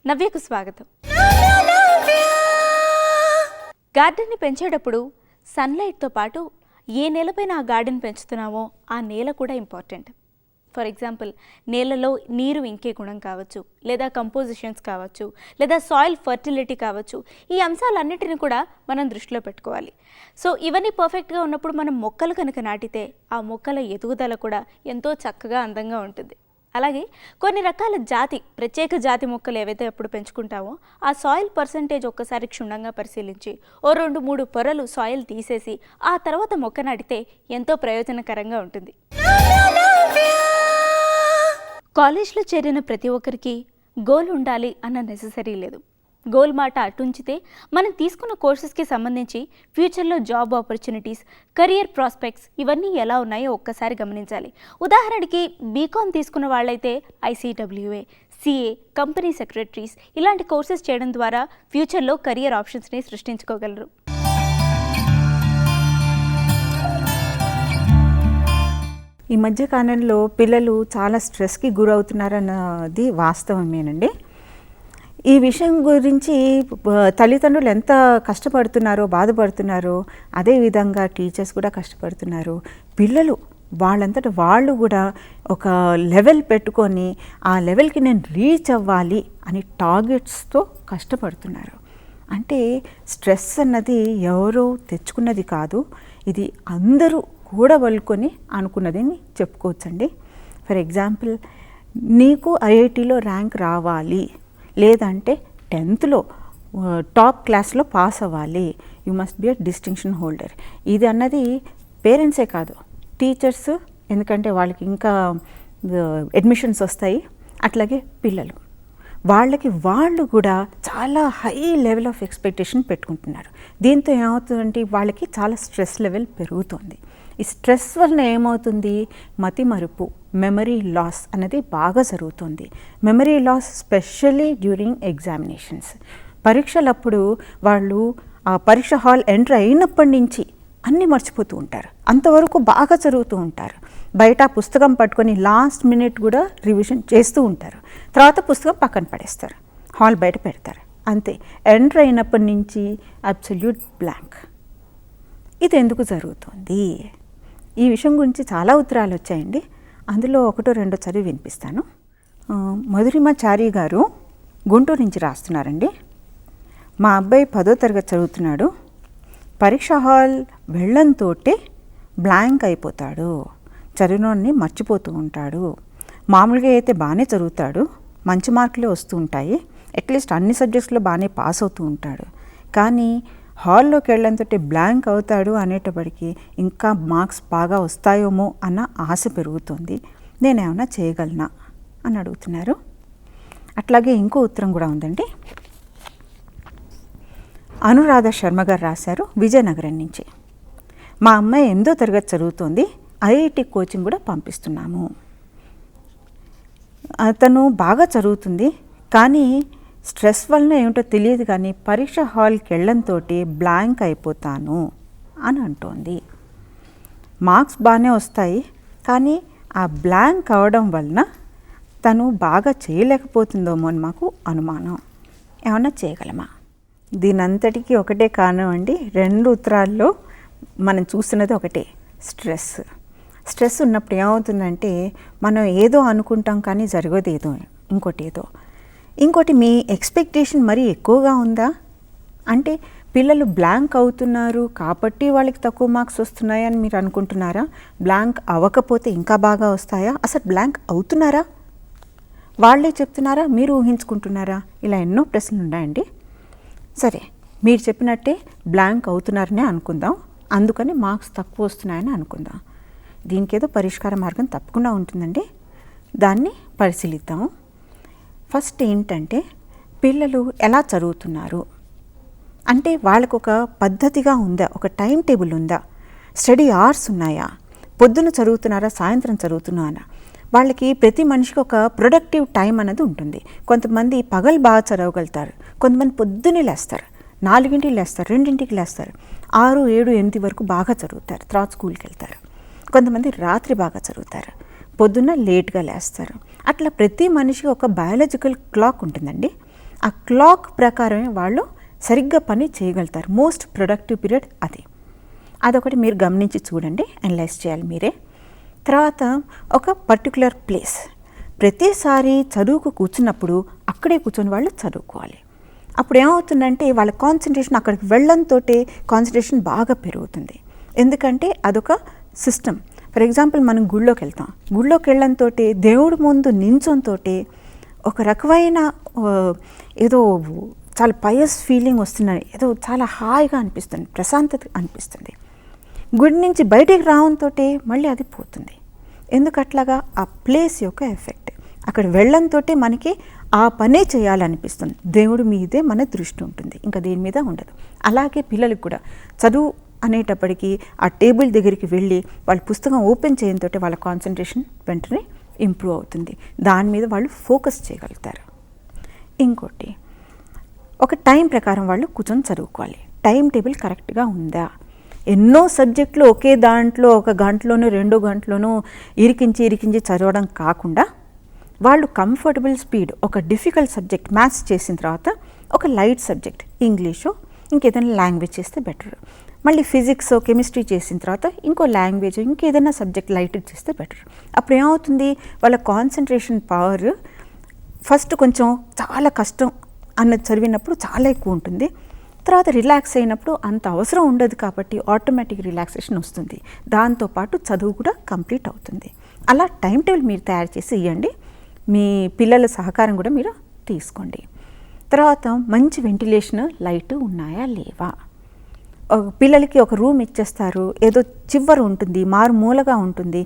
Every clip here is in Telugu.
నవ్యకు స్వాగతం. గార్డెన్ని పెంచేటప్పుడు సన్లైట్తో పాటు ఏ నేలపైన ఆ గార్డెన్ పెంచుతున్నామో ఆ నేల కూడా ఇంపార్టెంట్. ఫర్ ఎగ్జాంపుల్, నేలలో నీరు ఇంకే గుణం కావచ్చు, లేదా కంపోజిషన్స్ కావచ్చు, లేదా సాయిల్ ఫర్టిలిటీ కావచ్చు. ఈ అంశాలన్నిటిని కూడా మనం దృష్టిలో పెట్టుకోవాలి. సో ఇవన్నీ పర్ఫెక్ట్గా ఉన్నప్పుడు మనం మొక్కలు కనుక నాటితే ఆ మొక్కల ఎదుగుదల కూడా ఎంతో చక్కగా అందంగా ఉంటుంది. అలాగే కొన్ని రకాల ప్రత్యేక జాతి మొక్కలు ఏవైతే అప్పుడు పెంచుకుంటామో ఆ సాయిల్ పర్సంటేజ్ ఒక్కసారి క్షుణ్ణంగా పరిశీలించి 2-3 పొరలు సాయిల్ తీసేసి ఆ తర్వాత మొక్క నాటితే ఎంతో ప్రయోజనకరంగా ఉంటుంది. కాలేజ్లో చేరిన ప్రతి ఒక్కరికి గోల్ ఉండాలి అన్న నెససరీ లేదు. గోల్ మాట అటుంచితే మనం తీసుకున్న కోర్సెస్కి సంబంధించి ఫ్యూచర్లో జాబ్ ఆపర్చునిటీస్, కెరియర్ ప్రాస్పెక్ట్స్ ఇవన్నీ ఎలా ఉన్నాయో ఒక్కసారి గమనించాలి. ఉదాహరణకి బీకామ్ తీసుకున్న వాళ్ళైతే ICWA, CA, కంపెనీ సెక్రటరీస్ ఇలాంటి కోర్సెస్ చేయడం ద్వారా ఫ్యూచర్లో కెరియర్ ఆప్షన్స్ని సృష్టించుకోగలరు. ఈ మధ్య కాలంలో పిల్లలు చాలా స్ట్రెస్కి గురవుతున్నారన్నది వాస్తవమేనండి. ఈ విషయం గురించి తల్లిదండ్రులు ఎంత కష్టపడుతున్నారో, బాధపడుతున్నారో, అదేవిధంగా టీచర్స్ కూడా కష్టపడుతున్నారు. పిల్లలు వాళ్ళంతట వాళ్ళు కూడా ఒక లెవెల్ పెట్టుకొని ఆ లెవెల్కి నేను రీచ్ అవ్వాలి అని టార్గెట్స్తో కష్టపడుతున్నారు. అంటే స్ట్రెస్ అన్నది ఎవరో తెచ్చుకున్నది కాదు, ఇది అందరూ కూడబలుకొని అనుకున్నదని చెప్పుకోవచ్చండి. ఫర్ ఎగ్జాంపుల్, నీకు IITలో ర్యాంక్ రావాలి, లేదంటే 10th టాప్ క్లాస్లో పాస్ అవ్వాలి, you must be a distinction holder. ఇది అన్నది పేరెంట్సే కాదు, టీచర్స్, ఎందుకంటే వాళ్ళకి ఇంకా అడ్మిషన్స్ వస్తాయి, అట్లాగే పిల్లలు వాళ్ళకి వాళ్ళు కూడా చాలా హై లెవెల్ ఆఫ్ ఎక్స్పెక్టేషన్ పెట్టుకుంటున్నారు. దీంతో ఏమవుతుందంటే వాళ్ళకి చాలా స్ట్రెస్ లెవెల్ పెరుగుతుంది. ఈ స్ట్రెస్ వలన ఏమవుతుంది, మతిమరుపు, మెమరీ లాస్ అనేది బాగా జరుగుతుంది. Memory loss specially during examinations. పరీక్షలప్పుడు వాళ్ళు ఆ పరీక్ష హాల్ ఎంటర్ అయినప్పటి నుంచి అన్నీ మర్చిపోతూ ఉంటారు. అంతవరకు బాగా చదువుతూ ఉంటారు. బయట పుస్తకం పట్టుకొని లాస్ట్ మినిట్ కూడా రివిజన్ చేస్తూ ఉంటారు. తర్వాత పుస్తకం పక్కన పడేస్తారు, హాల్ బయట పెడతారు, అంతే. ఎంటర్ అయినప్పటి నుంచి అబ్సల్యూట్ బ్లాంక్. ఇది ఎందుకు జరుగుతుంది? ఈ విషయం గురించి చాలా ఉత్తరాలు వచ్చాయండి. అందులో 1-2 చదివి వినిపిస్తాను. మధురిమాచారి గారు గుంటూరు నుంచి రాస్తున్నారండి. మా అబ్బాయి 10వ తరగతి చదువుతున్నాడు. పరీక్ష హాల్ వెళ్ళంతో బ్లాంక్ అయిపోతాడు, చదివినోన్ని మర్చిపోతూ ఉంటాడు. మామూలుగా అయితే బాగానే చదువుతాడు, మంచి మార్కులే వస్తూ ఉంటాయి, అట్లీస్ట్ అన్ని సబ్జెక్ట్స్లో బాగానే పాస్ అవుతూ ఉంటాడు. కానీ హాల్లోకి వెళ్ళంతో బ్లాంక్ అవుతాడు అనేటప్పటికీ ఇంకా మార్క్స్ బాగా వస్తాయేమో అన్న ఆశ పెరుగుతుంది. నేనేమన్నా చేయగలనా అని అడుగుతున్నారు. అట్లాగే ఇంకో ఉత్తరం కూడా ఉందండి. అనురాధ శర్మ గారు రాశారు, విజయనగరం నుంచి. మా అమ్మాయి 8వ తరగతి చదువుతోంది, IIT కోచింగ్ కూడా పంపిస్తున్నాము. అతను బాగా చదువుతుంది, కానీ స్ట్రెస్ వలన ఏమిటో తెలియదు, కానీ పరీక్ష హాల్కి వెళ్ళంతో బ్లాంక్ అయిపోతాను అని అంటోంది. మార్క్స్ బాగానే వస్తాయి, కానీ ఆ బ్లాంక్ అవడం వలన తను బాగా చేయలేకపోతుందేమో అని మాకు అనుమానం. ఏమన్నా చేయగలమా? దీనంతటికీ ఒకటే కారణం అండి. 2 ఉత్తరాల్లో మనం చూస్తున్నది ఒకటే, స్ట్రెస్. స్ట్రెస్ ఉన్నప్పుడు ఏమవుతుందంటే మనం ఏదో అనుకుంటాం, కానీ జరగదు ఏదో, ఇంకోటి మీ ఎక్స్పెక్టేషన్ మరీ ఎక్కువగా ఉందా? అంటే పిల్లలు బ్లాంక్ అవుతున్నారు కాబట్టి వాళ్ళకి తక్కువ మార్క్స్ వస్తున్నాయని మీరు అనుకుంటున్నారా? బ్లాంక్ అవ్వకపోతే ఇంకా బాగా వస్తాయా? అసలు బ్లాంక్ అవుతున్నారా? వాళ్ళే చెప్తున్నారా, మీరు ఊహించుకుంటున్నారా? ఇలా ఎన్నో ప్రశ్నలు ఉన్నాయండి. సరే, మీరు చెప్పినట్టే బ్లాంక్ అవుతున్నారనే అనుకుందాం, అందుకని మార్క్స్ తక్కువ వస్తున్నాయని అనుకుందాం. దీనికి ఏదో పరిష్కార మార్గం తప్పకుండా ఉంటుందండి. దాన్ని పరిశీలిద్దాము. ఫస్ట్ ఏంటంటే, పిల్లలు ఎలా చదువుతున్నారు అంటే వాళ్ళకు ఒక పద్ధతిగా ఉందా, ఒక టైం టేబుల్ ఉందా, స్టడీ అవర్స్ ఉన్నాయా, పొద్దున చదువుతున్నారా, సాయంత్రం చదువుతున్నారా? వాళ్ళకి ప్రతి మనిషికి ఒక ప్రొడక్టివ్ టైం అనేది ఉంటుంది. కొంతమంది పగలు బాగా చదవగలుగుతారు, కొంతమంది పొద్దున్నే లేస్తారు, 4ంటికి లేస్తారు, 2ంటికి లేస్తారు, 6, 7, 8 వరకు బాగా చదువుతారు, తర్వాత స్కూల్కి వెళ్తారు. కొంతమంది రాత్రి బాగా చదువుతారు, పొద్దున్న లేట్గా లేస్తారు. అట్లా ప్రతి మనిషికి ఒక బయాలజికల్ క్లాక్ ఉంటుందండి. ఆ క్లాక్ ప్రకారమే వాళ్ళు సరిగ్గా పని చేయగలుగుతారు. మోస్ట్ ప్రొడక్టివ్ పీరియడ్ అది. అదొకటి మీరు గమనించి చూడండి, అనలైజ్ చేయాలి మీరే. తర్వాత ఒక పర్టికులర్ ప్లేస్, ప్రతిసారి చదువుకు కూర్చున్నప్పుడు అక్కడే కూర్చొని వాళ్ళు చదువుకోవాలి. అప్పుడు ఏమవుతుందంటే వాళ్ళ కాన్సన్ట్రేషన్ అక్కడికి వెళ్ళడంతో కాన్సన్ట్రేషన్ బాగా పెరుగుతుంది. ఎందుకంటే అదొక సిస్టమ్. ఫర్ ఎగ్జాంపుల్ మనం గుళ్ళోకి వెళ్తాం, గుళ్ళోకి వెళ్ళడంతో దేవుడి ముందు నించొనితో ఒక రకమైన ఏదో చాలా పయస్ ఫీలింగ్ వస్తుందని, ఏదో చాలా హాయిగా అనిపిస్తుంది, ప్రశాంతత అనిపిస్తుంది. గుడి నుంచి బయటికి రావడంతో మళ్ళీ అది పోతుంది. ఎందుకట్లాగా? ఆ ప్లేస్ యొక్క ఎఫెక్ట్. అక్కడ వెళ్ళడంతో మనకి ఆ పనే చేయాలనిపిస్తుంది, దేవుడి మీదే మన దృష్టి ఉంటుంది, ఇంకా దేని మీద ఉండదు. అలాగే పిల్లలకు కూడా చదువు అనేటప్పటికీ ఆ టేబుల్ దగ్గరికి వెళ్ళి వాళ్ళ పుస్తకం ఓపెన్ చేయడంతో వాళ్ళ కాన్సన్ట్రేషన్ వెంటనే ఇంప్రూవ్ అవుతుంది, దాని మీద వాళ్ళు ఫోకస్ చేయగలుగుతారు. ఇంకోటి, ఒక టైం ప్రకారం వాళ్ళు కూర్చొని చదువుకోవాలి. టైం టేబుల్ కరెక్ట్గా ఉందా? ఎన్నో సబ్జెక్టులు ఒకే దాంట్లో ఒక గంటలోనూ 2 గంటలోనూ ఇరికించి చదవడం కాకుండా వాళ్ళు కంఫర్టబుల్ స్పీడ్, ఒక డిఫికల్ట్ సబ్జెక్ట్ మ్యాథ్స్ చేసిన తర్వాత ఒక లైట్ సబ్జెక్ట్ ఇంగ్లీషో ఇంకేదైనా లాంగ్వేజ్ చేస్తే బెటర్. మళ్ళీ ఫిజిక్స్ కెమిస్ట్రీ చేసిన తర్వాత ఇంకో లాంగ్వేజ్ ఇంకేదైనా సబ్జెక్ట్ లైట్గా చేస్తే బెటర్. అప్పుడు ఏమవుతుంది, వాళ్ళ కాన్సన్ట్రేషన్ పవర్ ఫస్ట్ కొంచెం చాలా కష్టం అన్నది చదివినప్పుడు చాలా ఎక్కువ ఉంటుంది, తర్వాత రిలాక్స్ అయినప్పుడు అంత అవసరం ఉండదు, కాబట్టి ఆటోమేటిక్ రిలాక్సేషన్ వస్తుంది, దాంతోపాటు చదువు కూడా కంప్లీట్ అవుతుంది. అలా టైం టేబుల్ మీరు తయారు చేసి ఇవ్వండి, మీ పిల్లల సహకారం కూడా మీరు తీసుకోండి. తర్వాత మంచి వెంటిలేషన్ లైట్ ఉన్నాయా లేవా? పిల్లలకి ఒక రూమ్ ఇచ్చేస్తారు, ఏదో చివర ఉంటుంది, మారుమూలగా ఉంటుంది,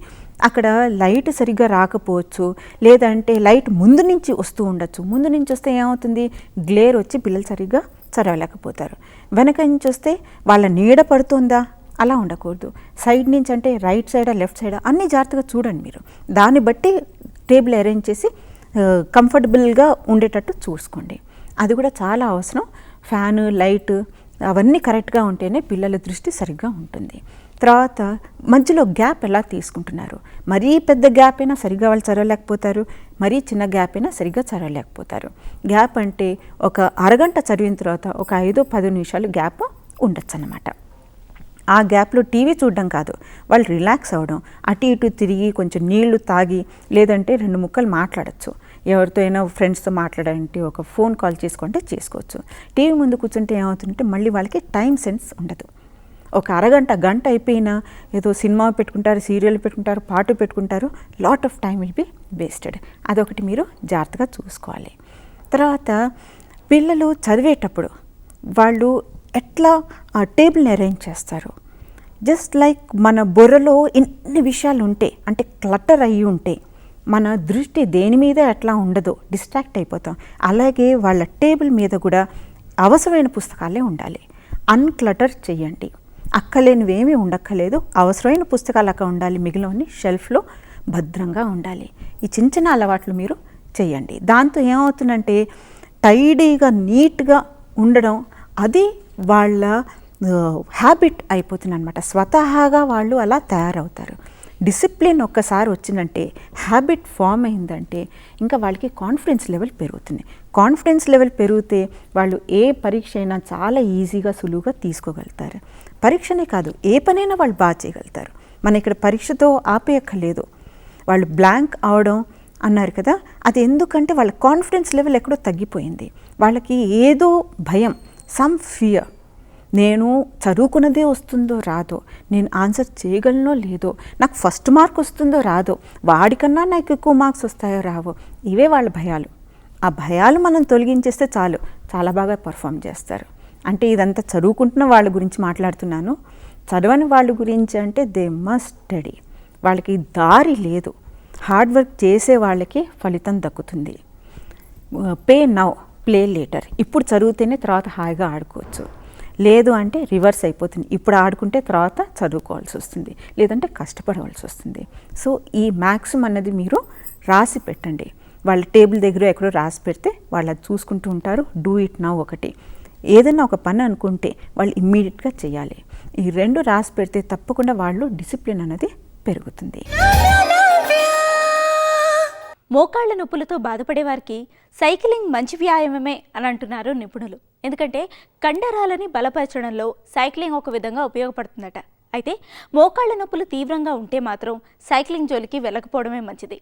అక్కడ లైట్ సరిగ్గా రాకపోవచ్చు, లేదంటే లైట్ ముందు నుంచి వస్తూ ఉండొచ్చు. ముందు నుంచి వస్తే ఏమవుతుంది, గ్లేర్ వచ్చి పిల్లలు సరిగ్గా చదవలేకపోతారు. వెనక నుంచి వస్తే వాళ్ళ నీడ పడుతుందా? అలా ఉండకూడదు. సైడ్ నుంచి అంటే రైట్ సైడా లెఫ్ట్ సైడా అన్నీ జాగ్రత్తగా చూడండి మీరు. దాన్ని బట్టి టేబుల్ అరేంజ్ చేసి కంఫర్టబుల్గా ఉండేటట్టు చూసుకోండి. అది కూడా చాలా అవసరం. ఫ్యాను, లైట్ అవన్నీ కరెక్ట్గా ఉంటేనే పిల్లల దృష్టి సరిగ్గా ఉంటుంది. తర్వాత మధ్యలో గ్యాప్ ఎలా తీసుకుంటున్నారు? మరీ పెద్ద గ్యాప్ అయినా సరిగ్గా వాళ్ళు చదవలేకపోతారు, మరీ చిన్న గ్యాప్ అయినా సరిగ్గా చదవలేకపోతారు. గ్యాప్ అంటే ఒక అరగంట చదివిన తర్వాత ఒక 5-10 నిమిషాలు గ్యాప్ ఉండొచ్చు అన్నమాట. ఆ గ్యాప్లో టీవీ చూడడం కాదు, వాళ్ళు రిలాక్స్ అవ్వడం, అటు ఇటు తిరిగి కొంచెం నీళ్లు తాగి, లేదంటే 2 ముక్కలు మాట్లాడచ్చు, ఎవరితో అయినా ఫ్రెండ్స్తో మాట్లాడాలంటే ఒక ఫోన్ కాల్ చేసుకుంటే చేసుకోవచ్చు. టీవీ ముందు కూర్చుంటే ఏమవుతుందంటే మళ్ళీ వాళ్ళకి టైం సెన్స్ ఉండదు. ఒక అరగంట గంట అయిపోయినా ఏదో సినిమా పెట్టుకుంటారు, సీరియల్ పెట్టుకుంటారు, పాట పెట్టుకుంటారు, lot of time will be wasted. అదొకటి మీరు జాగ్రత్తగా చూసుకోవాలి. తర్వాత పిల్లలు చదివేటప్పుడు వాళ్ళు ఎట్లా ఆ టేబుల్ని అరేంజ్ చేస్తారు? జస్ట్ లైక్ మన బుర్రలో ఎన్ని విషయాలు ఉంటే, అంటే క్లటర్ అయ్యి ఉంటే మన దృష్టి దేని మీద ఎట్లా ఉండదో, డిస్ట్రాక్ట్ అయిపోతాం. అలాగే వాళ్ళ టేబుల్ మీద కూడా అవసరమైన పుస్తకాలే ఉండాలి. అన్క్లటర్ చెయ్యండి, అక్కలేనివేమీ ఉండక్కర్లేదు, అవసరమైన పుస్తకాలు అక్కడ ఉండాలి, మిగిలినవన్నీ షెల్ఫ్లో భద్రంగా ఉండాలి. ఈ చిన్న చిన్న అలవాట్లు మీరు చెయ్యండి. దాంతో ఏమవుతుందంటే టైడీగా నీట్గా ఉండడం అది వాళ్ళ హ్యాబిట్ అయిపోతుంది అనమాట. స్వతహాగా వాళ్ళు అలా తయారవుతారు. డిసిప్లిన్ ఒక్కసారి వచ్చిందంటే, హ్యాబిట్ ఫామ్ అయిందంటే ఇంకా వాళ్ళకి కాన్ఫిడెన్స్ లెవెల్ పెరుగుతుంది. కాన్ఫిడెన్స్ లెవెల్ పెరిగితే వాళ్ళు ఏ పరీక్ష అయినా చాలా ఈజీగా సులువుగా తీసుకోగలుగుతారు. పరీక్షనే కాదు, ఏ పనైనా వాళ్ళు బాగా చేయగలుగుతారు. మన ఇక్కడ పరీక్షతో ఆపేయక్కర్లేదు. వాళ్ళు బ్లాంక్ అవడం అన్నారు కదా, అది ఎందుకంటే వాళ్ళ కాన్ఫిడెన్స్ లెవెల్ ఎక్కడో తగ్గిపోయింది. వాళ్ళకి ఏదో భయం, సమ్ ఫియర్, నేను చదువుకున్నదే వస్తుందో రాదో, నేను ఆన్సర్ చేయగలనో లేదో, నాకు ఫస్ట్ మార్క్ వస్తుందో రాదో, వాడికన్నా నాకు ఎక్కువ మార్క్స్ వస్తాయో రావో, ఇవే వాళ్ళ భయాలు. ఆ భయాలు మనం తొలగించేస్తే చాలు, చాలా బాగా పర్ఫామ్ చేస్తారు. అంటే ఇదంతా చదువుకుంటున్న వాళ్ళ గురించి మాట్లాడుతున్నాను. చదవని వాళ్ళ గురించి అంటే దే మస్ట్ స్టడీ. వాళ్ళకి దారి లేదు. హార్డ్ వర్క్ చేసే వాళ్ళకి ఫలితం దక్కుతుంది. Pay now play later. ఇప్పుడు చదివితేనే తర్వాత హాయిగా ఆడుకోవచ్చు. లేదు అంటే రివర్స్ అయిపోతుంది, ఇప్పుడు ఆడుకుంటే తర్వాత చదువుకోవాల్సి వస్తుంది, లేదంటే కష్టపడవలసి వస్తుంది. సో ఈ మ్యాక్సిమం అన్నది మీరు రాసి పెట్టండి. వాళ్ళ టేబుల్ దగ్గర ఎక్కడో రాసి పెడితే వాళ్ళు అది చూసుకుంటూ ఉంటారు. డూ ఇట్ నౌ ఒకటి, ఏదైనా ఒక పని అనుకుంటే వాళ్ళు ఇమ్మీడియట్గా చేయాలి. ఈ 2 రాసి పెడితే తప్పకుండా వాళ్ళు డిసిప్లిన్ అనేది పెరుగుతుంది. మోకాళ్ళ నొప్పులతో బాధపడే వారికి సైక్లింగ్ మంచి వ్యాయామమే అని అంటున్నారు నిపుణులు. ఎందుకంటే కండరాలని బలపరచడంలో సైక్లింగ్ ఒక విధంగా ఉపయోగపడుతుందట. అయితే మోకాళ్ళ నొప్పులు తీవ్రంగా ఉంటే మాత్రం సైక్లింగ్ జోలికి వెళ్ళకపోవడమే మంచిది.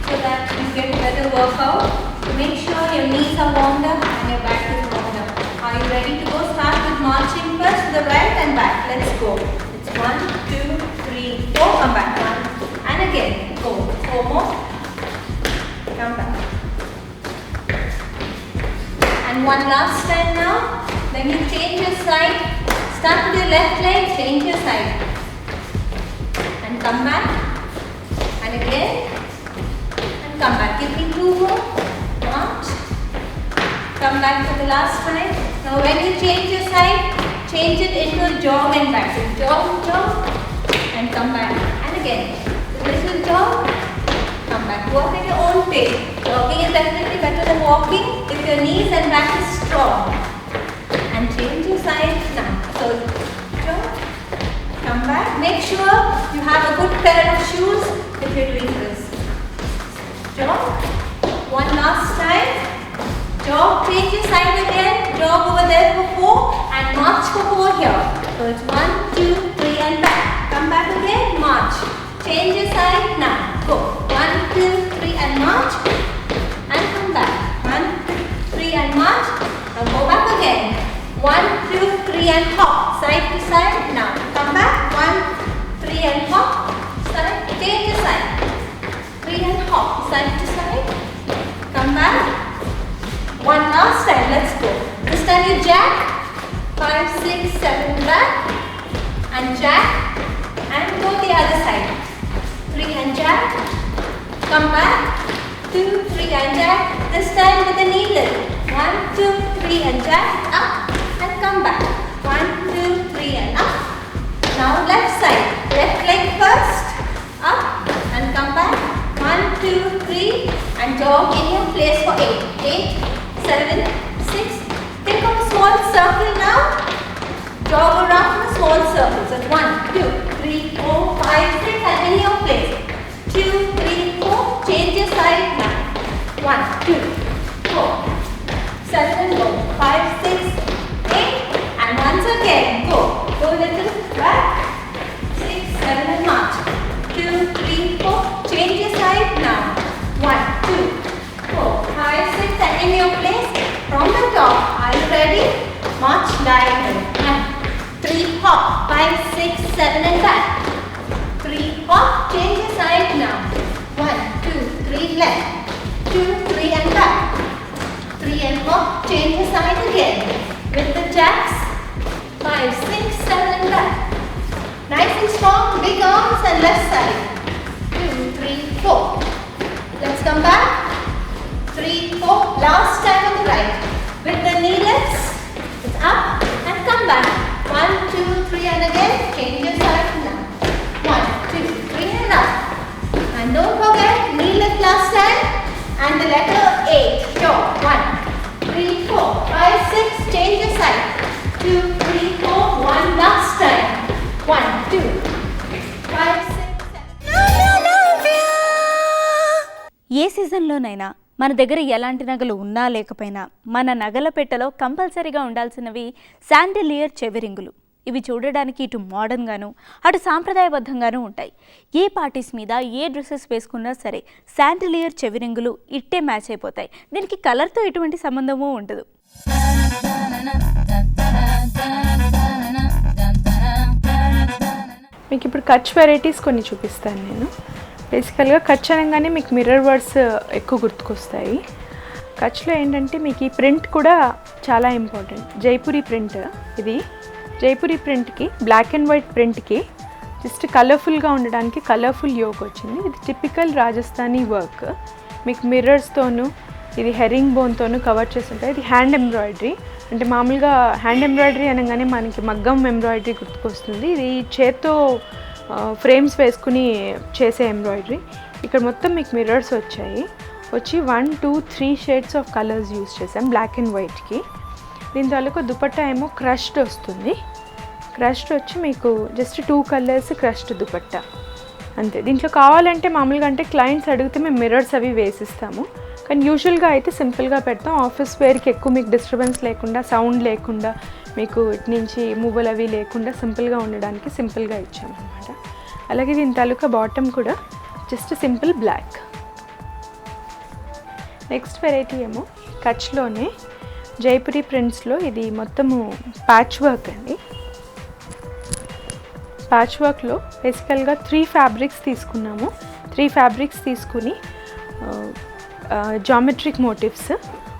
So that you get better workout. Make sure your knees are warmed up and your back is warmed up. Are you ready to go? Start with marching first to the right and back. Let's go. It's 1, 2, 3, 4. Come back. 1 and again. Go. 4 more. Come back. And one last time now. Then you change your side. Start with your left leg. Change your side. And come back. And again. Come back, give me 2 more, march, come back for the last time. Now when you change your side, change it into a jog and back. So jog, and come back. And again, a little jog, come back. Walk at your own pace. Jogging is definitely better than walking if your knees and back is strong. And change your side now. So jog, come back. Make sure you have a good pair of shoes if you're doing this. Jog. One last time. Jog. Change your side again. Jog over there for 4 and march for 4 here. So it's 1, 2, 3 and back. Come back again. March. Change your side now. Go. 1, 2, 3 and march. And come back. 1, 3 and march. Now go back again. 1, 2, 3 and hop. Side to side. Now come back. 1, 3 and hop. Side. Change your side. 3 and hop, side to side, come back, one last time, let's go, this time you jack, 5, 6, 7 back, and jack, and go the other side, 3 and jack, come back, 2, 3 and jack, this time with the knee lift, 1, 2, 3 and jack, up, and come back, 1, 2, 3 and up, now left side, left leg first, up, and come back, 1, 2, 3 and jog in your place for 8, 7, 6, take up a small circle now, jog around in a small circle, so 1, 2, 3, 4, 5, 6 and in your place, 2, 3, 4, change your side now, 1, 2, 4, 7 go, 5, 6, 8 and once again, go little back, 6, 7 and march, 2, 3, 4, change your side now. 1, 2, 4, 5, 6 and in your place from the top. Are you ready? March diagonal. 1, 3 hop, 5, 6, 7 and back. 3 hop, change your side now. 1, 2, 3 left. 2, 3 and back. 3 and hop, change your side again. With the jacks. 5, 6, 7 and back. Nice and strong, big arms and left side. 2, 3, 4. Let's come back. 3, 4. Last time on the right. With the knee lifts, it's up and come back. 1, 2, 3 and again. Change your side now. 1, 2, 3 and up. And don't forget knee lift last time and the letter 8. Jaw. 1, 3, 4, 5, 6. Change your side. 2, 3, 4. One last time. 1, 2, 5, 6. ఏ సీజన్లోనైనా మన దగ్గర ఎలాంటి నగలు ఉన్నా లేకపోయినా మన నగల పెట్టెలో కంపల్సరీగా ఉండాల్సినవి శాండిలియర్ చెవిరింగులు. ఇవి చూడడానికి ఇటు మోడర్న్గాను అటు సాంప్రదాయబద్ధంగాను ఉంటాయి. ఏ పార్టీస్ మీద ఏ డ్రెస్సెస్ వేసుకున్నా సరే శాండిలియర్ చెవిరింగులు ఇట్టే మ్యాచ్ అయిపోతాయి. దీనికి కలర్తో ఎటువంటి సంబంధమూ ఉండదు. మీకు ఇప్పుడు కచ్ వెరైటీస్ కొన్ని చూపిస్తాను నేను. బేసికల్గా కచ్ అనగానే మీకు మిర్రర్ వర్డ్స్ ఎక్కువ గుర్తుకొస్తాయి. కచ్లో ఏంటంటే మీకు ఈ ప్రింట్ కూడా చాలా ఇంపార్టెంట్. జైపూరి ప్రింట్ ఇది. జైపూరి ప్రింట్కి బ్లాక్ అండ్ వైట్ ప్రింట్కి జస్ట్ కలర్ఫుల్గా ఉండడానికి కలర్ఫుల్ యోక్ వచ్చింది. ఇది టిపికల్ రాజస్థానీ వర్క్. మీకు మిర్రర్స్తోనూ ఇది హెరింగ్ బోన్తోనూ కవర్ చేసి ఉంటాయి. ఇది హ్యాండ్ ఎంబ్రాయిడరీ. అంటే మామూలుగా హ్యాండ్ ఎంబ్రాయిడరీ అనగానే మనకి మగ్గం ఎంబ్రాయిడరీ గుర్తుకొస్తుంది. ఇది చేత్తో ఫ్రేమ్స్ వేసుకుని చేసే ఎంబ్రాయిడరీ. ఇక్కడ మొత్తం మీకు మిర్రర్స్ వచ్చాయి. వచ్చి 1, 2, 3 షేడ్స్ ఆఫ్ కలర్స్ యూస్ చేసాం బ్లాక్ అండ్ వైట్కి. దీని తాలూకు దుపట్టా ఏమో క్రష్డ్ వస్తుంది. క్రష్డ్ వచ్చి మీకు జస్ట్ 2 కలర్స్ క్రష్డ్ దుపట్టా అంతే. దీంట్లో కావాలంటే మామూలుగా అంటే క్లయింట్స్ అడిగితే మేము మిర్రర్స్ అవి వేసిస్తాము, కానీ యూజువల్గా అయితే సింపుల్గా పెడతాం. ఆఫీస్ వేర్కి ఎక్కువ మీకు డిస్టర్బెన్స్ లేకుండా, సౌండ్ లేకుండా, మీకు ఇటు నుంచి మూవలు అవి లేకుండా సింపుల్గా ఉండడానికి సింపుల్గా ఇచ్చామన్నమాట. అలాగే దీని తాలూకా బాటమ్ కూడా just simple block. Next variety ఏమో కచ్లోనే జైపురి ప్రింట్స్లో ఇది మొత్తము ప్యాచ్ వర్క్ అండి. ప్యాచ్ వర్క్లో బేసికల్గా 3 ఫ్యాబ్రిక్స్ తీసుకున్నాము. 3 ఫ్యాబ్రిక్స్ తీసుకుని జామెట్రిక్ మోటివ్స్,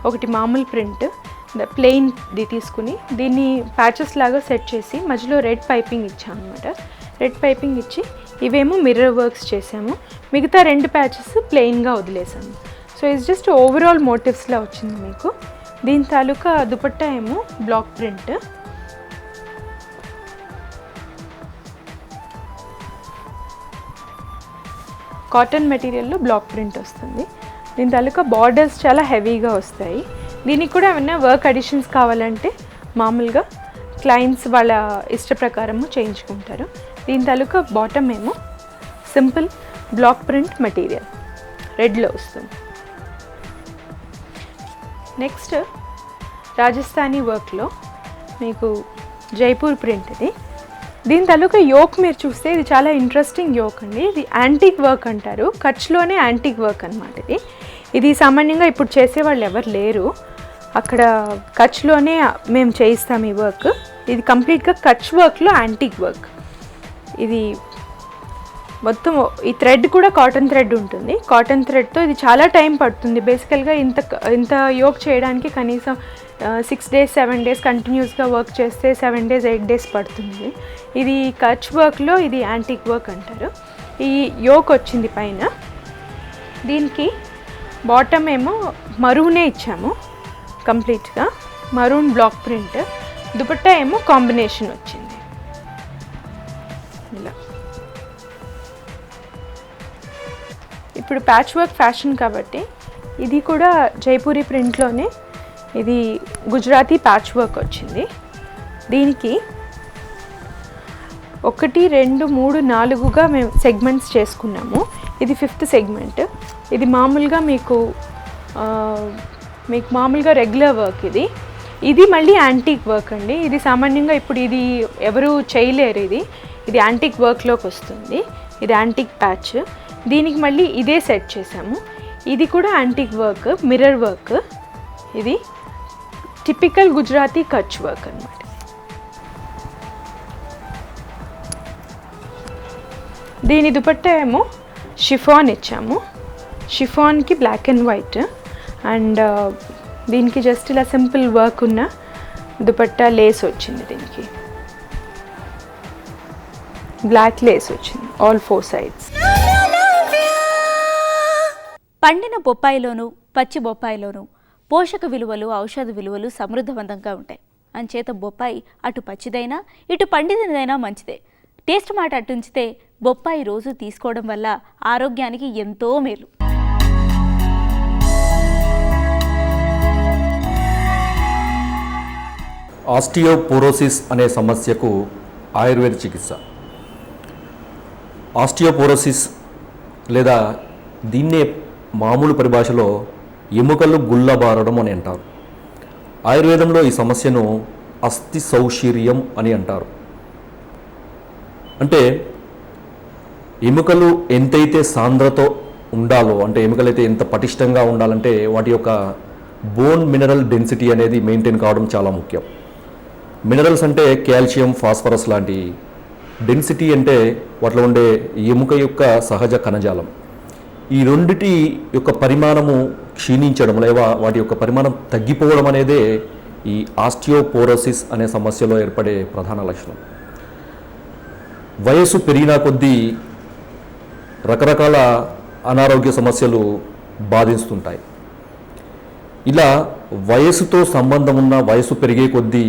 ఒకటి మామూలు ప్రింట్, ప్లెయిన్ది తీసుకుని దీన్ని ప్యాచెస్ లాగా సెట్ చేసి మధ్యలో రెడ్ పైపింగ్ ఇచ్చాము అనమాట. రెడ్ పైపింగ్ ఇచ్చి ఇవేమో మిర్రర్ వర్క్స్ చేసాము, మిగతా 2 ప్యాచెస్ ప్లెయిన్గా వదిలేసాము. సో ఇట్స్ జస్ట్ ఓవరాల్ మోటివ్స్లా వచ్చింది మీకు. దీని తాలూకా దుపట్టా ఏమో బ్లాక్ ప్రింట్. కాటన్ మెటీరియల్లో బ్లాక్ ప్రింట్ వస్తుంది. దీని తాలూకా బార్డర్స్ చాలా హెవీగా వస్తాయి. దీనికి కూడా ఏమైనా వర్క్ అడిషన్స్ కావాలంటే మామూలుగా క్లయింట్స్ వాళ్ళ ఇష్ట ప్రకారము చేయించుకుంటారు. దీని తాలూకా బాటమ్ ఏమో సింపుల్ బ్లాక్ ప్రింట్ మెటీరియల్ రెడ్లో వస్తుంది. నెక్స్ట్ రాజస్థానీ వర్క్లో మీకు జైపూర్ ప్రింట్ ఇది. దీని తాలూకా యోక్ మీరు చూస్తే ఇది చాలా ఇంట్రెస్టింగ్ యోక్ అండి. ఇది యాంటిక్ వర్క్ అంటారు, కచ్లోనే యాంటిక్ వర్క్ అనమాట. ఇది సామాన్యంగా ఇప్పుడు చేసేవాళ్ళు ఎవరు లేరు, అక్కడ కచ్లోనే మేము చేయిస్తాం ఈ వర్క్. ఇది కంప్లీట్గా కచ్ వర్క్లో యాంటిక్ వర్క్. ఇది మొత్తం ఈ థ్రెడ్ కూడా కాటన్ థ్రెడ్ ఉంటుంది. కాటన్ థ్రెడ్తో ఇది చాలా టైం పడుతుంది. బేసికల్గా ఇంత యోక్ చేయడానికి కనీసం 6 days 7 days కంటిన్యూస్గా వర్క్ చేస్తే 7 days 8 days పడుతుంది. ఇది కచ్ వర్క్లో ఇది యాంటిక్ వర్క్ అంటారు. ఈ యోక్ వచ్చింది పైన. దీనికి బాటమ్ ఏమో మరూనే ఇచ్చాము, కంప్లీట్గా మరూన్ బ్లాక్ ప్రింట్. దుపట్టా ఏమో కాంబినేషన్ వచ్చింది ఇలా. ఇప్పుడు ప్యాచ్ వర్క్ ఫ్యాషన్ కాబట్టి ఇది కూడా జైపూరి ప్రింట్లోనే ఇది గుజరాతీ ప్యాచ్ వర్క్ వచ్చింది. దీనికి 1 2 3 4గా మేము సెగ్మెంట్స్ చేసుకున్నాము. ఇది 5th సెగ్మెంట్. ఇది మామూలుగా మీకు మామూలుగా రెగ్యులర్ వర్క్. ఇది మళ్ళీ యాంటిక్ వర్క్ అండి. ఇది సామాన్యంగా ఇప్పుడు ఇది ఎవరు చేయలేరు. ఇది యాంటిక్ వర్క్లోకి వస్తుంది. ఇది యాంటిక్ ప్యాచ్. దీనికి మళ్ళీ ఇదే సెట్ చేసాము. ఇది కూడా యాంటిక్ వర్క్, మిర్రర్ వర్క్. ఇది టిపికల్ గుజరాతీ కచ్ వర్క్ అన్నమాట. దీని దుపట్టా ఏమో షిఫాన్ ఇచ్చాము. షిఫాన్కి బ్లాక్ అండ్ వైట్, అండ్ దీనికి జస్ట్ ఇలా సింపుల్ వర్క్ ఉన్న దుపట్టా లేస్ వచ్చింది. దీనికి బ్లాక్ లేస్ వచ్చింది ఆల్ 4 sides. పండిన బొప్పాయిలోనూ పచ్చి బొప్పాయిలోనూ పోషక విలువలు, ఔషధ విలువలు సమృద్ధవంతంగా ఉంటాయి. అంచేత బొప్పాయి అటు పచ్చిదైనా ఇటు పండినదైనా మంచిదే. టేస్ట్ మాట అటుంచితే బొప్పాయి రోజు తీసుకోవడం వల్ల ఆరోగ్యానికి ఎంతో మేలు. ఆస్టియోపోరోసిస్ అనే సమస్యకు ఆయుర్వేద చికిత్స. ఆస్టియోపోరోసిస్ లేదా దీన్నే మామూలు పరిభాషలో ఎముకలు గుల్లబారడం అని అంటారు. ఆయుర్వేదంలో ఈ సమస్యను అస్థి సౌశీర్యం అని అంటారు. అంటే ఎముకలు ఎంతైతే సాంద్రతో ఉండాలో, అంటే ఎముకలైతే ఎంత పటిష్టంగా ఉండాలంటే వాటి యొక్క బోన్ మినరల్ డెన్సిటీ అనేది మెయింటైన్ కావడం చాలా ముఖ్యం. మినరల్స్ అంటే కాల్షియం, ఫాస్ఫరస్ లాంటి, డెన్సిటీ అంటే వాటిలో ఉండే ఎముక యొక్క సహజ కణజాలం. ఈ రెండిటి యొక్క పరిమాణము క్షీణించడం లేదా వాటి యొక్క పరిమాణం తగ్గిపోవడం అనేదే ఈ ఆస్టియోపోరోసిస్ అనే సమస్యలో ఏర్పడే ప్రధాన లక్షణం. వయస్సు పెరిగిన కొద్దీ రకరకాల అనారోగ్య సమస్యలు బాధిస్తుంటాయి. ఇలా వయసుతో సంబంధం ఉన్న, వయసు పెరిగే కొద్దీ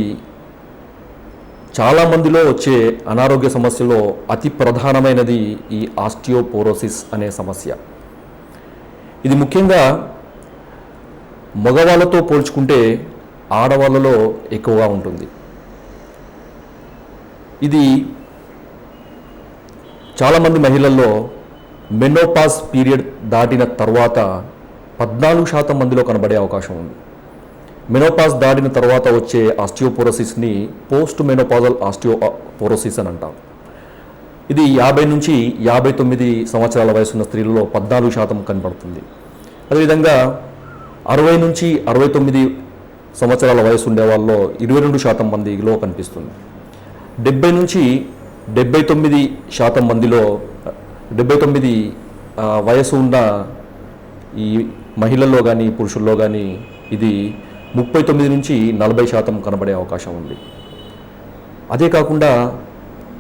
చాలామందిలో వచ్చే అనారోగ్య సమస్యలో అతి ప్రధానమైనది ఈ ఆస్టియోపోరోసిస్ అనే సమస్య. ఇది ముఖ్యంగా మగవాళ్ళతో పోల్చుకుంటే ఆడవాళ్ళలో ఎక్కువగా ఉంటుంది. ఇది చాలామంది మహిళల్లో మెనోపాజ్ పీరియడ్ దాటిన తర్వాత 14% మందిలో కనబడే అవకాశం ఉంది. మెనోపాజ్ దాటిన తర్వాత వచ్చే ఆస్టియోపోరోసిస్ని పోస్ట్ మెనోపాజల్ ఆస్టియోపోరోసిస్ అని అంటారు. ఇది 50 నుంచి 59 సంవత్సరాల వయసున్న స్త్రీలలో 14% కనబడుతుంది. అదేవిధంగా 60 నుంచి 69 సంవత్సరాల వయసు ఉండే వాళ్ళలో 22% మందిలో కనిపిస్తుంది. 70 నుంచి 79% మందిలో 79 వయసు ఉన్న ఈ మహిళల్లో కానీ పురుషుల్లో కానీ ఇది 39 నుంచి 40% కనబడే అవకాశం ఉంది. అదే కాకుండా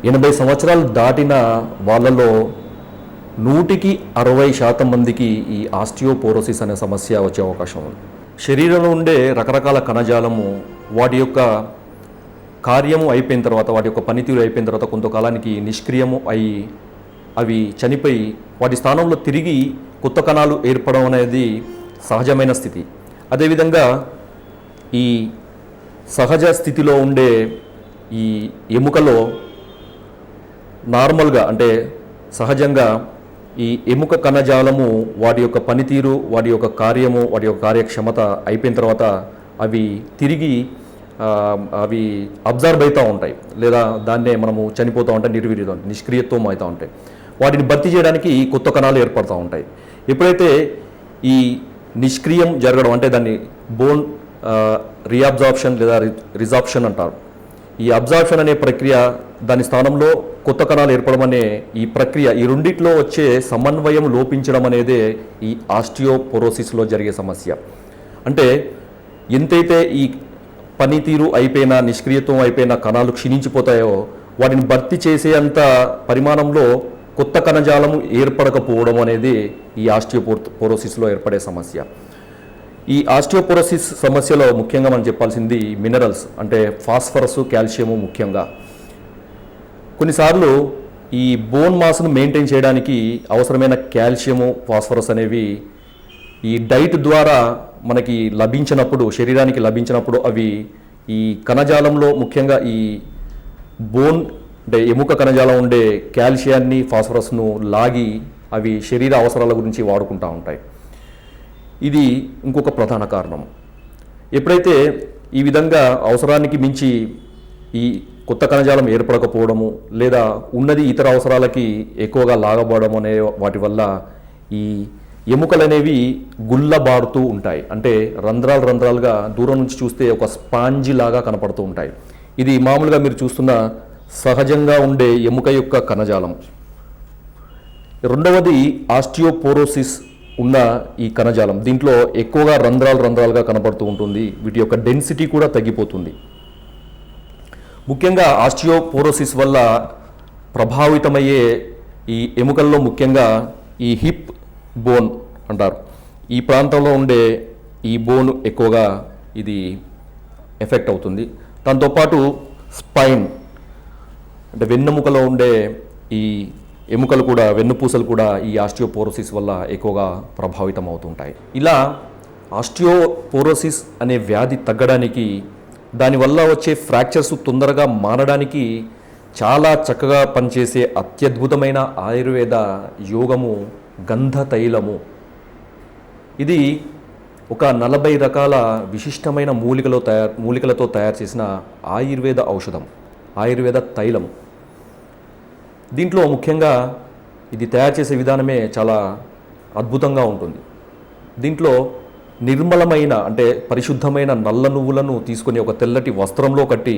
80 సంవత్సరాలు దాటిన వాళ్ళలో 100కి 60% మందికి ఈ ఆస్టియోపోరోసిస్ అనే సమస్య వచ్చే అవకాశం ఉంది. శరీరంలో ఉండే రకరకాల కణజాలము వాటి యొక్క కార్యము అయిపోయిన తర్వాత, వాటి యొక్క పనితీరు అయిపోయిన తర్వాత కొంతకాలానికి నిష్క్రియము అయి అవి చనిపోయి వాటి స్థానంలో తిరిగి కొత్త కణాలు ఏర్పడడం అనేది సహజమైన స్థితి. అదేవిధంగా ఈ సహజ స్థితిలో ఉండే ఈ ఎముకలో నార్మల్గా అంటే సహజంగా ఈ ఎముక కణజాలము వాటి యొక్క పనితీరు, వాటి యొక్క కార్యము, వాటి యొక్క కార్యక్షమత అయిపోయిన తర్వాత అవి తిరిగి అవి అబ్జర్వ్ అవుతూ ఉంటాయి, లేదా దాన్నే మనము చనిపోతూ ఉంటాయి, నిర్వీర్యం నిష్క్రియత్వం అవుతూ ఉంటాయి. వాటిని భర్తీ చేయడానికి కొత్త కణాలు ఏర్పడుతూ ఉంటాయి. ఎప్పుడైతే ఈ నిష్క్రియం జరగడం అంటే దాన్ని బోన్ రీఅబ్జార్ప్షన్ లేదా రిజార్ప్షన్ అంటారు. ఈ అబ్జార్ప్షన్ అనే ప్రక్రియ, దాని స్థానంలో కొత్త కణాలు ఏర్పడడం అనే ఈ ప్రక్రియ, ఈ రెండిట్లో వచ్చే సమన్వయం లోపించడం అనేదే ఈ ఆస్టియోపోరోసిస్లో జరిగే సమస్య. అంటే ఎంతైతే ఈ పనితీరు అయిపోయిన, నిష్క్రియత్వం అయిపోయిన కణాలు క్షీణించిపోతాయో వాటిని భర్తీ చేసేంత పరిమాణంలో కొత్త కణజాలము ఏర్పడకపోవడం అనేది ఈ ఆస్టియోపోరోసిస్లో ఏర్పడే సమస్య. ఈ ఆస్టియోపోరోసిస్ సమస్యలో ముఖ్యంగా మనం చెప్పాల్సింది మినరల్స్ అంటే ఫాస్ఫరస్, కాల్షియము ముఖ్యంగా. కొన్నిసార్లు ఈ బోన్ మాస్ను మెయింటైన్ చేయడానికి అవసరమైన కాల్షియము, ఫాస్ఫరస్ అనేవి ఈ డైట్ ద్వారా మనకి లభించినప్పుడు, శరీరానికి లభించినప్పుడు అవి ఈ కణజాలంలో ముఖ్యంగా ఈ బోన్ అంటే ఎముక కణజాలం ఉండే కాల్షియాన్ని, ఫాస్ఫరస్ను లాగి అవి శరీర అవసరాల గురించి వాడుకుంటూ ఉంటాయి. ఇది ఇంకొక ప్రధాన కారణం. ఎప్పుడైతే ఈ విధంగా అవసరానికి మించి ఈ కొత్త కణజాలం ఏర్పడకపోవడము, లేదా ఉన్నది ఇతర అవసరాలకి ఎక్కువగా లాగబడడం అనే వాటి వల్ల ఈ ఎముకలు అనేవి గుల్లబారుతూ ఉంటాయి. అంటే రంధ్రాలు రంధ్రాలుగా దూరం నుంచి చూస్తే ఒక స్పాంజి లాగా కనపడుతూ ఉంటాయి. ఇది మామూలుగా మీరు చూస్తున్న సహజంగా ఉండే ఎముక యొక్క కణజాలం. రెండవది ఆస్టియోపోరోసిస్ ఉన్న ఈ కణజాలం. దీంట్లో ఎక్కువగా రంధ్రాలు రంధ్రాలుగా కనపడుతూ ఉంటుంది. వీటి యొక్క డెన్సిటీ కూడా తగ్గిపోతుంది. ముఖ్యంగా ఆస్టియోపోరోసిస్ వల్ల ప్రభావితమయ్యే ఈ ఎముకల్లో ముఖ్యంగా ఈ హిప్ బోన్ అంటారు. ఈ ప్రాంతంలో ఉండే ఈ బోన్ ఎక్కువగా ఇది ఎఫెక్ట్ అవుతుంది. దాంతోపాటు స్పైన్ అంటే వెన్నెముకలో ఉండే ఈ ఎముకలు కూడా, వెన్నుపూసలు కూడా ఈ ఆస్టియోపోరోసిస్ వల్ల ఎక్కువగా ప్రభావితం అవుతుంటాయి. ఇలా ఆస్టియోపోరోసిస్ అనే వ్యాధి తగ్గడానికి, దానివల్ల వచ్చే ఫ్రాక్చర్స్ తొందరగా మారడానికి చాలా చక్కగా పనిచేసే అత్యద్భుతమైన ఆయుర్వేద యోగము గంధ తైలము. ఇది ఒక 40 రకాల విశిష్టమైన మూలికలతో తయారు చేసిన ఆయుర్వేద ఔషధం, ఆయుర్వేద తైలం. దీంట్లో ముఖ్యంగా ఇది తయారు చేసే విధానమే చాలా అద్భుతంగా ఉంటుంది. దీంట్లో నిర్మలమైన అంటే పరిశుద్ధమైన నల్ల నువ్వులను తీసుకొని ఒక తెల్లటి వస్త్రంలో కట్టి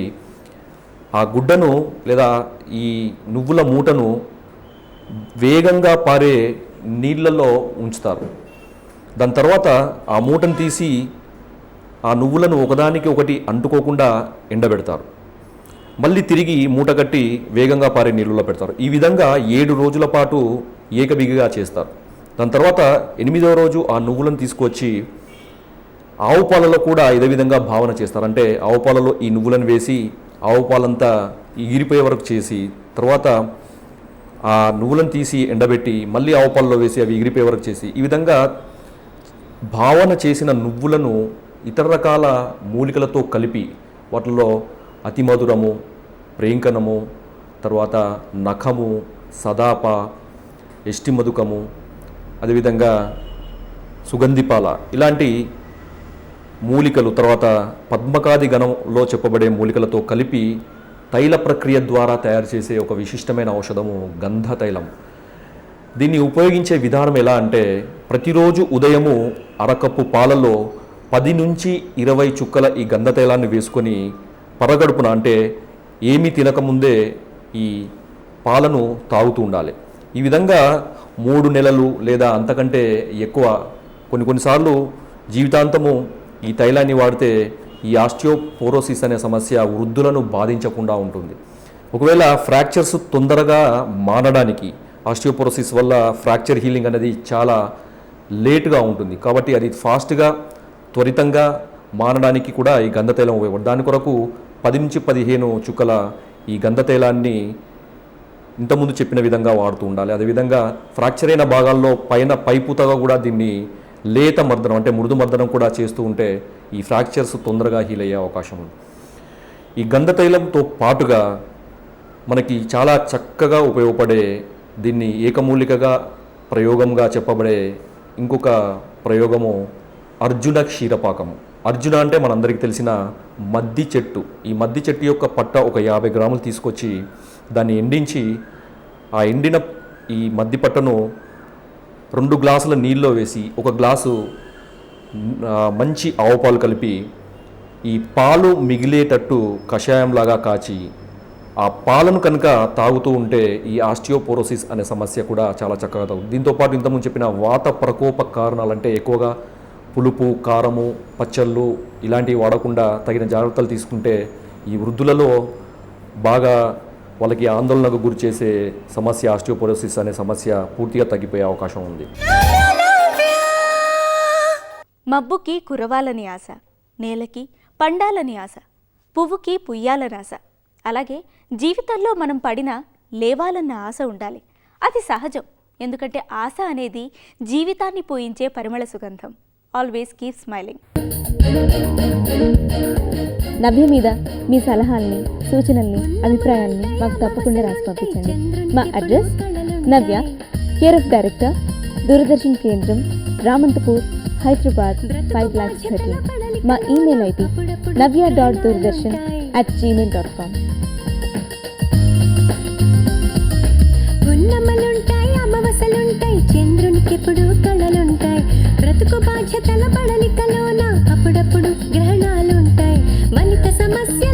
ఆ గుడ్డను లేదా ఈ నువ్వుల మూటను వేగంగా పారే నీళ్ళల్లో ఉంచుతారు. దాని తర్వాత ఆ మూటను తీసి ఆ నువ్వులను ఒకదానికి ఒకటి అంటుకోకుండా ఎండబెడతారు. మళ్ళీ తిరిగి మూట కట్టి వేగంగా పారే నీళ్ళలో పెడతారు. ఈ విధంగా 7 రోజుల పాటు ఏకబిగిగా చేస్తారు. దాని తర్వాత 8వ రోజు ఆ నువ్వులను తీసుకొచ్చి ఆవు పాలలో కూడా ఇదే విధంగా భావన చేస్తారు. అంటే ఆవు పాలలో ఈ నువ్వులను వేసి ఆవు పాలంతా ఎగిరిపోయే వరకు చేసి, తర్వాత ఆ నువ్వులను తీసి ఎండబెట్టి మళ్ళీ ఆవు పాలలో వేసి అవి ఎగిరిపోయే వరకు చేసి, ఈ విధంగా భావన చేసిన నువ్వులను ఇతర రకాల మూలికలతో కలిపి వాటిలో అతి మధురము, ప్రేంకనము, తర్వాత నఖము, సదాప, ఎష్టిమధుకము, అదేవిధంగా సుగంధిపాల ఇలాంటి మూలికలు, తర్వాత పద్మకాది గణంలో చెప్పబడే మూలికలతో కలిపి తైల ప్రక్రియ ద్వారా తయారు చేసే ఒక విశిష్టమైన ఔషధము గంధ తైలం. దీన్ని ఉపయోగించే విధానం ఎలా అంటే, ప్రతిరోజు ఉదయము అరకప్పు పాలలో 10 నుంచి 20 చుక్కల ఈ గంధ తైలాన్ని వేసుకొని పరగడుపున, అంటే ఏమీ తినకముందే ఈ పాలను తాగుతూ ఉండాలి. ఈ విధంగా 3 నెలలు లేదా అంతకంటే ఎక్కువ, కొన్నిసార్లు జీవితాంతము ఈ తైలాన్ని వాడితే ఈ ఆస్టియోపోరోసిస్ అనే సమస్య వృద్ధులను బాధించకుండా ఉంటుంది. ఒకవేళ ఫ్రాక్చర్స్ తొందరగా మానడానికి, ఆస్టియోపోరోసిస్ వల్ల ఫ్రాక్చర్ హీలింగ్ అనేది చాలా లేట్గా ఉంటుంది, కాబట్టి అది ఫాస్ట్గా త్వరితంగా మానడానికి కూడా ఈ గంధ తైలం ఉపయోగపడుతుంది. దాని కొరకు 10 నుంచి 15 చుక్కల ఈ గంధ తైలాన్ని ఇంతకుముందు చెప్పిన విధంగా వాడుతూ ఉండాలి. అదేవిధంగా ఫ్రాక్చర్ అయిన భాగాల్లో పైపూతగా కూడా దీన్ని లేత మర్దనం, అంటే మృదు మర్దనం కూడా చేస్తూ ఉంటే ఈ ఫ్రాక్చర్స్ తొందరగా హీల్ అయ్యే అవకాశం ఉంది. ఈ గంధ తైలంతో పాటుగా మనకి చాలా చక్కగా ఉపయోగపడే, దీన్ని ఏకమూలికగా ప్రయోగంగా చెప్పబడే ఇంకొక ప్రయోగము అర్జున క్షీరపాకము. అర్జున అంటే మనందరికీ తెలిసిన మద్ది చెట్టు. ఈ మద్ది చెట్టు యొక్క పట్ట ఒక 50 గ్రాములు తీసుకొచ్చి దాన్ని ఎండించి, ఆ ఎండిన ఈ మద్ది పట్టను 2 గ్లాసుల నీళ్ళలో వేసి 1 గ్లాసు మంచి ఆవు పాలు కలిపి ఈ పాలు మిగిలేటట్టు కషాయంలాగా కాచి ఆ పాలను కనుక తాగుతూ ఉంటే ఈ ఆస్టియోపోరోసిస్ అనే సమస్య కూడా చాలా చక్కగా తగ్గుతుంది. దీంతోపాటు ఇంతకుముందు చెప్పిన వాత ప్రకోప కారణాలంటే ఎక్కువగా పులుపు, కారము, పచ్చళ్ళు ఇలాంటివి వాడకుండా తగిన జాగ్రత్తలు తీసుకుంటే ఈ వృద్ధులలో బాగా వాళ్ళకి ఆందోళనకు గురి చేసే సమస్య, ఆస్టియోపోరోసిస్ అనే సమస్య పూర్తిగా తగ్గిపోయే అవకాశం ఉంది. మబ్బుకి కురవాలని ఆశ, నేలకి పండాలని ఆశ, పువ్వుకి పుయ్యాలని ఆశ. అలాగే జీవితంలో మనం పడినా లేవాలన్న ఆశ ఉండాలి. అది సహజం, ఎందుకంటే ఆశ అనేది జీవితాన్ని పోయించే పరిమళ సుగంధం. Always keep smiling. నవ్య మీద మీ సలహాల్ని, సూచనల్ని, అభిప్రాయాల్ని మాకు తప్పకుండా రాసి పంపించండి. మా address Navya, care of director, Doordarshan కేంద్రం, రామంతపూర్, హైదరాబాద్ 5,13,. మా ఈమెయిల్ ఐడి navya.doordarshan@gmail.com. ఉన్నమలుంటాయి, అమావాసలుంటాయి, చంద్రునికెప్పుడు కళలుంటాయి, బ్రతుకు బాధ్యతల బడలికలోన అప్పుడప్పుడు గ్రహణాలుంటాయి, వనిత సమస్య